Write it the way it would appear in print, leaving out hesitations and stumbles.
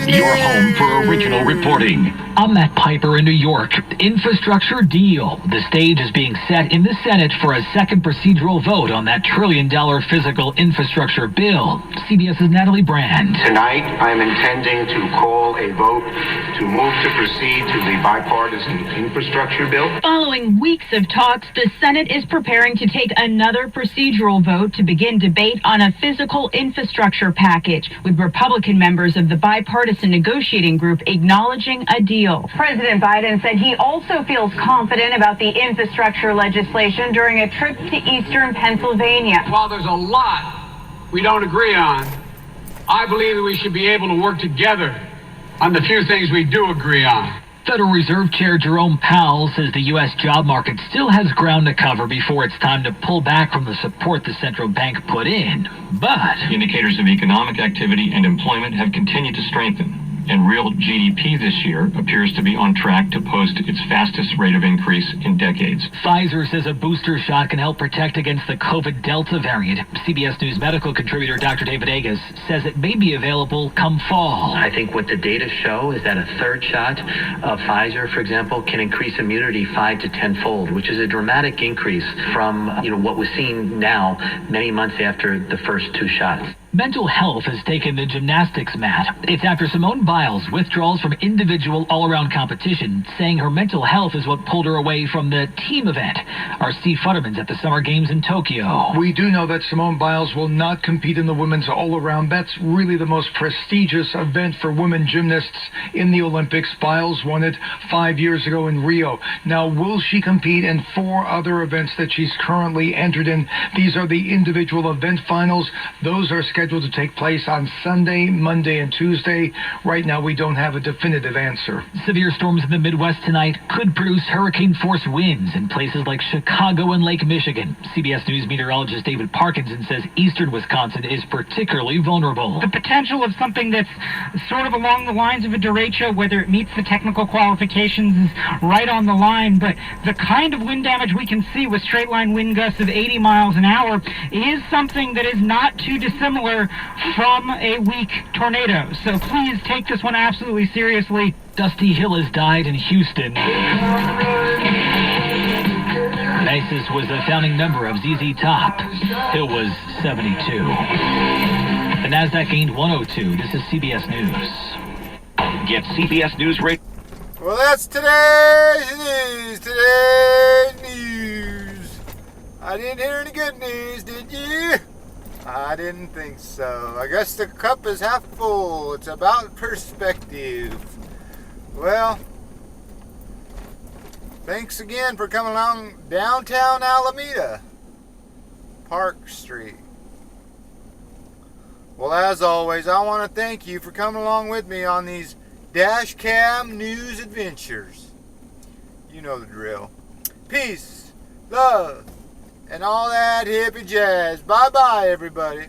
Your home for original reporting. I'm Matt Piper in New York. Infrastructure deal. The stage is being set in the Senate for a second procedural vote on that trillion-dollar physical infrastructure bill. CBS's Natalie Brand. Tonight, I'm intending to call a vote to move to proceed to the bipartisan infrastructure bill. Following weeks of talks, the Senate is preparing to take another procedural vote to begin debate on a physical infrastructure package, with Republican members of the bipartisan negotiating group acknowledging a deal. President Biden said he also feels confident about the infrastructure legislation during a trip to eastern Pennsylvania. While there's a lot we don't agree on, I believe that we should be able to work together on the few things we do agree on. Federal Reserve Chair Jerome Powell says the U.S. job market still has ground to cover before it's time to pull back from the support the central bank put in. But indicators of economic activity and employment have continued to strengthen, and real GDP this year appears to be on track to post its fastest rate of increase in decades. Pfizer says a booster shot can help protect against the COVID Delta variant. CBS News medical contributor Dr. David Agus says it may be available come fall. I think what the data show is that a third shot of Pfizer, for example, can increase immunity 5 to 10-fold, which is a dramatic increase from what was seen now many months after the first two shots. Mental health has taken the gymnastics mat. It's after Simone Biles' withdrawals from individual all-around competition, saying her mental health is what pulled her away from the team event. Our Steve Futterman's at the Summer Games in Tokyo. We do know that Simone Biles will not compete in the women's all-around. That's really the most prestigious event for women gymnasts in the Olympics. Biles won it 5 years ago in Rio. Now, will she compete in 4 other events that she's currently entered in? These are the individual event finals. Those are scheduled to take place on Sunday, Monday, and Tuesday. Right now, we don't have a definitive answer. Severe storms in the Midwest tonight could produce hurricane-force winds in places like Chicago and Lake Michigan. CBS News meteorologist David Parkinson says eastern Wisconsin is particularly vulnerable. The potential of something that's sort of along the lines of a derecho, whether it meets the technical qualifications, is right on the line, but the kind of wind damage we can see with straight-line wind gusts of 80 miles an hour is something that is not too dissimilar from a weak tornado. So please take this one absolutely seriously. Dusty Hill has died in Houston. Isis was a founding member of ZZ Top. Hill was 72. The NASDAQ gained 102. This is CBS News. Get CBS News Radio. Well, that's today's news. Today's news. I didn't hear any good news, did you? I didn't think so. I guess the cup is half full. It's about perspective. Well, thanks again for coming along downtown Alameda, Park Street. Well, as always, I want to thank you for coming along with me on these dash cam news adventures. You know the drill. Peace, love, and all that hippie jazz. Bye-bye, everybody.